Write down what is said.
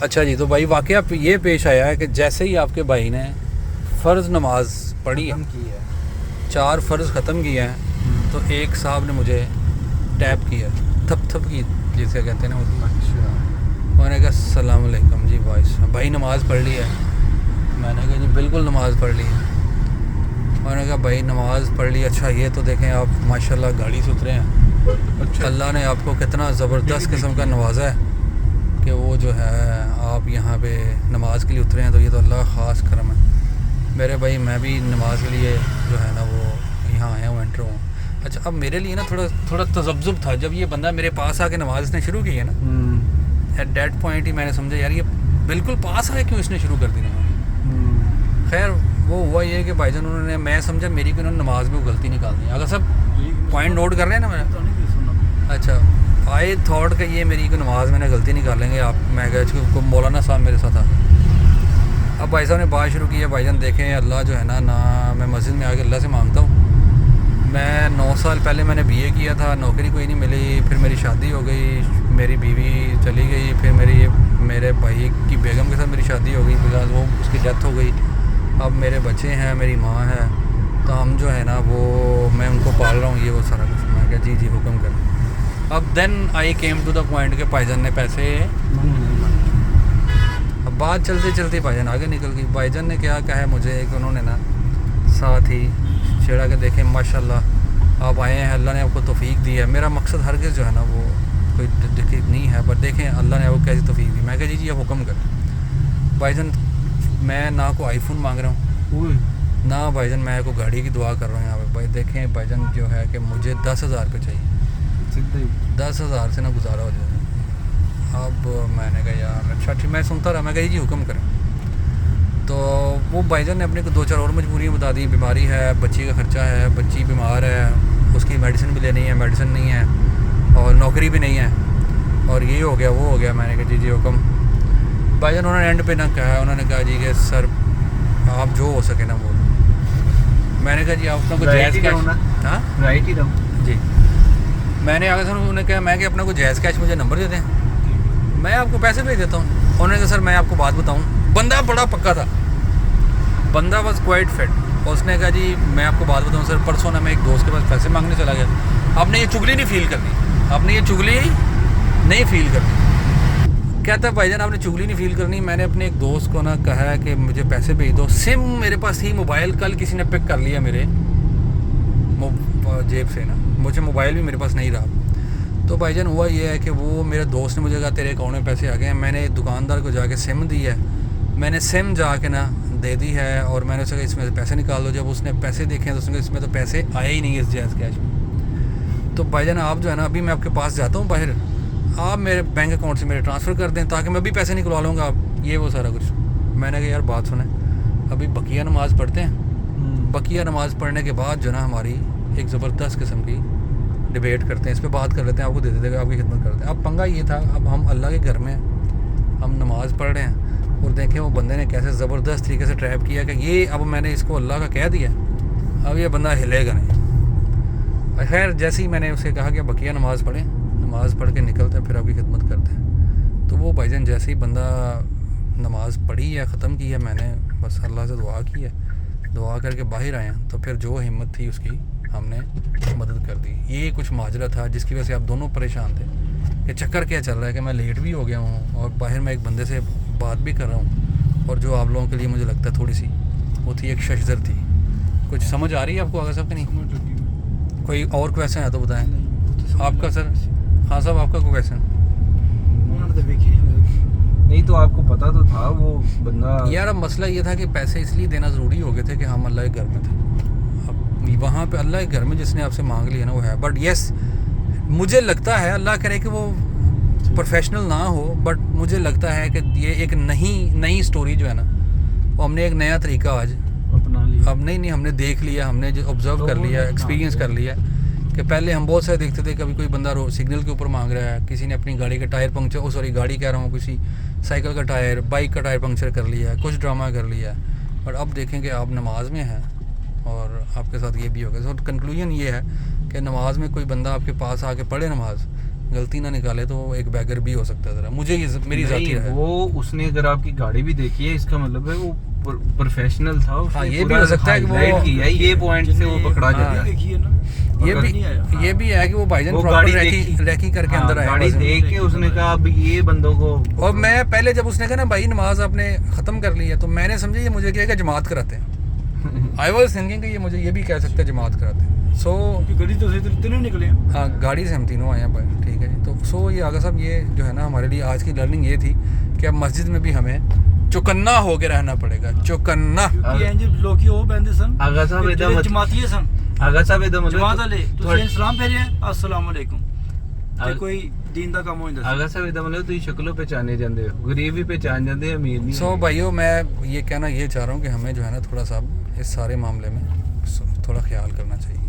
اچھا جی، تو بھائی واقعہ یہ پیش آیا ہے کہ جیسے ہی آپ کے بھائی نے فرض نماز پڑھی ہے، 4 فرض ختم کیا ہے، تو ایک صاحب نے مجھے ٹیپ کیا، تھپ تھپ کی جسے کہتے ہیں نا انہوں نے کہا السلام علیکم جی بھائی نماز پڑھ لی ہے؟ میں نے کہا جی بالکل نماز پڑھ لی ہے۔ انہوں نے کہا بھائی نماز پڑھ لی، اچھا یہ تو دیکھیں آپ ماشاءاللہ گاڑی سے اترے ہیں، اللہ نے آپ کو کتنا زبردست قسم کا نوازا ہے کہ وہ جو ہے آپ یہاں پہ نماز کے لیے اترے ہیں، تو یہ تو اللہ خاص کرم ہے میرے بھائی۔ میں بھی نماز کے لیے جو ہے نا وہ یہاں آیا ہوں، انٹر ہوں۔ اچھا اب میرے لیے نا تھوڑا تذبذب تھا جب یہ بندہ میرے پاس آ کے نماز اس نے شروع کی ہے نا، ایٹ دیٹ پوائنٹ ہی میں نے سمجھا یار یہ بالکل پاس آئے کیوں اس نے شروع کر دی نماز۔ خیر وہ ہوا یہ کہ بھائی جان انہوں نے، میں سمجھا میری کہ انہوں نے نماز میں وہ غلطی نکال دی۔ اگر سب پوائنٹ نوٹ کر رہے ہیں نا میرا، اچھا آئی تھاٹ کہ یہ میری کو نماز میں نے غلطی نکالیں گے آپ، میں کہ مولانا صاحب میرے ساتھ آ گئے۔ اب بھائی صاحب نے بات شروع کی ہے، بھائی جان دیکھیں اللہ جو ہے نا میں مسجد میں آ کے اللہ سے مانگتا ہوں، میں 9 سال پہلے میں نے بی اے کیا تھا، نوکری کوئی نہیں ملی، پھر میری شادی ہو گئی، میری بیوی چلی گئی، پھر میرے بھائی کی بیگم کے ساتھ میری شادی ہو گئی، بکاز وہ اس کی ڈیتھ ہو گئی، اب میرے بچے ہیں، میری ماں ہے، تو ہم جو ہے نا وہ میں ان کو پال رہا ہوں، یہ وہ سارا کچھ۔ میں کہا جی حکم کریں۔ اب then I came to the point کہ بھائی جان نے پیسے، اب بات چلتے چلتے بھائی جان آگے نکل گئی۔ بھائی جان نے کیا کہا ہے مجھے کہ انہوں نے نا ساتھ ہی چھیڑا کہ دیکھیں ماشاءاللہ آپ آئے ہیں، اللہ نے آپ کو توفیق دی ہے۔ میرا مقصد ہرگز جو ہے نا وہ کوئی دقت نہیں ہے، بٹ دیکھیں اللہ نے آپ کو کیسی توفیق دی۔ میں کہا جی آپ حکم کریں۔ بھائی جان میں نہ کو آئی فون مانگ رہا ہوں، نہ بھائی جان میں کو گاڑی کی دعا کر رہا ہوں یہاں پہ۔ بھائی دیکھیں بھائی جان جو ہے کہ مجھے 10,000 روپے چاہیے، 10,000 سے نہ گزارا ہو جائے۔ اب میں نے کہا یار اچھا ٹھیک، میں سنتا رہا، میں کہا جی حکم کریں۔ تو وہ بھائی جان نے اپنے کو 2-4 اور مجبوریاں بتا دی، بیماری ہے، بچی کا خرچہ ہے، بچی بیمار ہے، اس کی میڈیسن بھی لینی ہے، میڈیسن نہیں ہے، اور نوکری بھی نہیں ہے، اور یہ ہو گیا وہ ہو گیا۔ میں نے کہا جی حکم۔ بھائی جان انہوں نے اینڈ پہ نہ کہا، انہوں نے کہا جی کہ سر آپ جو ہو سکے نا وہ۔ میں نے کہا جی آپ اپنا کو جائز کیش، ہاں رائٹ ہی جی، میں نے آگے سر انہوں نے کہا میں کہ اپنا کو جائز کیش مجھے نمبر دے دیں، میں آپ کو پیسے بھیج دیتا ہوں۔ انہوں نے کہا سر میں آپ کو بات بتاؤں، بندہ بڑا پکا تھا، بندہ واز کوائٹ فٹ۔ اس نے کہا جی میں آپ کو بات بتاؤں سر، پرسوں نا میں ایک دوست کے پاس پیسے مانگنے چلا گیا، آپ نے یہ چگلی نہیں فیل کرنی، آپ نے یہ چگلی نہیں فیل کرنی۔ کہتا ہے بھائی جان آپ نے چگلی نہیں فیل کرنی، میں نے اپنے ایک دوست کو نا کہا ہے کہ مجھے پیسے بھیج دو، سم میرے پاس ہی، موبائل کل کسی نے پک کر لیا میرے جیب سے نا، مجھے موبائل بھی میرے پاس نہیں رہا۔ تو بھائی جان ہوا یہ ہے کہ وہ میرے دوست نے مجھے کہا تیرے اکاؤنٹ میں پیسے آ گئے ہیں، میں نے دکاندار کو جا کے سم دی ہے، میں نے سم جا کے نا دے دی ہے، اور میں نے اسے کہا اس میں سے پیسے نکال دو۔ جب اس نے پیسے دیکھے تو اس نے کہا اس میں تو پیسے آئے ہی نہیں اس جائز کیش میں۔ تو بھائی جان آپ جو ہے نا ابھی میں آپ کے پاس جاتا ہوں باہر، آپ میرے بینک اکاؤنٹ سے میرے ٹرانسفر کر دیں تاکہ میں بھی پیسے نکلوا لوں گا، آپ یہ وہ سارا کچھ۔ میں نے کہا یار بات سنیں، ابھی بقیہ نماز پڑھتے ہیں، بقیہ نماز پڑھنے کے بعد جو نا ہماری ایک زبردست قسم کی ڈبیٹ کرتے ہیں، اس پہ بات کر لیتے ہیں، آپ کو دے دیتے ہیں، آپ کی خدمت کرتے ہیں۔ اب پنگا یہ تھا، اب ہم اللہ کے گھر میں ہم نماز پڑھ رہے ہیں، اور دیکھیں وہ بندے نے کیسے زبردست طریقے سے ٹریپ کیا کہ یہ اب میں نے اس کو اللہ کا کہہ دیا، اب یہ بندہ ہلے گا نہیں۔ خیر جیسے ہی میں نے اسے کہا کہ بقیہ نماز پڑھیں، نماز پڑھ کے نکلتے ہیں پھر آپ کی خدمت کرتے ہیں، تو وہ بھائی جان جیسے ہی بندہ نماز پڑھی ہے ختم کی ہے، میں نے بس اللہ سے دعا کی ہے، دعا کر کے باہر آئے ہیں، تو پھر جو ہمت تھی اس کی ہم نے مدد کر دی۔ یہ کچھ ماجرا تھا جس کی وجہ سے آپ دونوں پریشان تھے کہ چکر کیا چل رہا ہے، کہ میں لیٹ بھی ہو گیا ہوں اور باہر میں ایک بندے سے بات بھی کر رہا ہوں، اور جو آپ لوگوں کے لیے مجھے لگتا ہے تھوڑی سی وہ تھی ایک ششدر تھی۔ کچھ سمجھ آ رہی ہے آپ کو آگے صاحب کہ نہیں؟ کوئی اور کویشچن ہے تو بتائیں آپ کا سر، خان صاحب آپ کا کوئی کویشچن؟ نہیں تو آپ کو پتا تو تھا وہ بندہ یار اب مسئلہ یہ تھا کہ پیسے اس لیے دینا ضروری ہو گئے تھے کہ ہم اللہ کے گھر میں تھے، اب وہاں پہ اللہ کے گھر میں جس نے آپ سے مانگ لیا نا وہ ہے، بٹ یس مجھے لگتا ہے اللہ کرے کہ وہ پروفیشنل نہ ہو، بٹ مجھے لگتا ہے کہ یہ ایک نئی سٹوری جو ہے نا وہ ہم نے ایک نیا طریقہ آج اپنا لیا، اب نہیں ہم نے دیکھ لیا، ہم نے جو آبزرو کر لیا، ایکسپیرینس کر لیا کہ پہلے ہم بہت سارے دیکھتے تھے، کبھی کوئی بندہ سگنل کے اوپر مانگ رہا ہے، کسی نے اپنی گاڑی کا ٹائر پنکچر، سوری گاڑی کہہ رہا ہوں، کسی سائیکل کا ٹائر، بائک کا ٹائر پنکچر کر لیا ہے، کچھ ڈرامہ کر لیا ہے، اور اب دیکھیں کہ آپ نماز میں ہیں اور آپ کے ساتھ یہ بھی ہوگا۔ سو کنکلوژن یہ ہے کہ نماز میں کوئی بندہ آپ کے پاس آ کے پڑھے نماز، غلطی نہ نکالے تو وہ ایک بیگر بھی ہو سکتا ہے ذرا. مجھے یہ میری ذاتی رائے ہے. وہ اس نے اگر آپ کی گاڑی بھی دیکھی ہے اس کا مطلب ہے وہ پروفیشنل تھا. ہاں یہ بھی ہو سکتا ہے کہ وہ یہ پوائنٹ سے وہ پکڑا گیا. یہ بھی ہے کہ وہ بھائی جان پراپر ریکی کر کے اندر آیا. گاڑی دیکھ کے اس نے کہا اب یہ بندوں کو. اور میں پہلے جب اس نے کہا نا بھائی نماز آپ نے ختم کر لی ہے تو میں نے سمجھا یہ مجھے کہا کہ جماعت کراتے ہیں. آئی واز تھنکنگ کہ یہ مجھے یہ بھی کہہ سکتے ہیں جماعت کراتے ہیں. سو گاڑی تو تینوں نکلے ہیں. ہاں گاڑی سے ہم تینوں آئے ہیں. ٹھیک ہے جی. تو سو یہ آغا صاحب یہ جو ہے نا ہمارے لیے آج کی لرننگ یہ تھی کہ اب مسجد میں بھی ہمیں چوکنا ہو کے رہنا پڑے گا. چوکنا لوکی وہ بہندے سن آغا صاحب جماعتیے سن. آغا صاحب جماعت والے تسی سلام پھیرے السلام علیکم تے کوئی دین دا کام ہویندا. آغا صاحب ادا مطلب تسی شکلوں پہچانے جاندے ہو, غریب بھی پہچان جاندے ہیں, امیر نہیں. سو بھائیو میں یہ کہنا یہ چاہ رہا ہوں کہ ہمیں جو ہے نا تھوڑا سا اس سارے معاملے میں تھوڑا خیال کرنا چاہیے.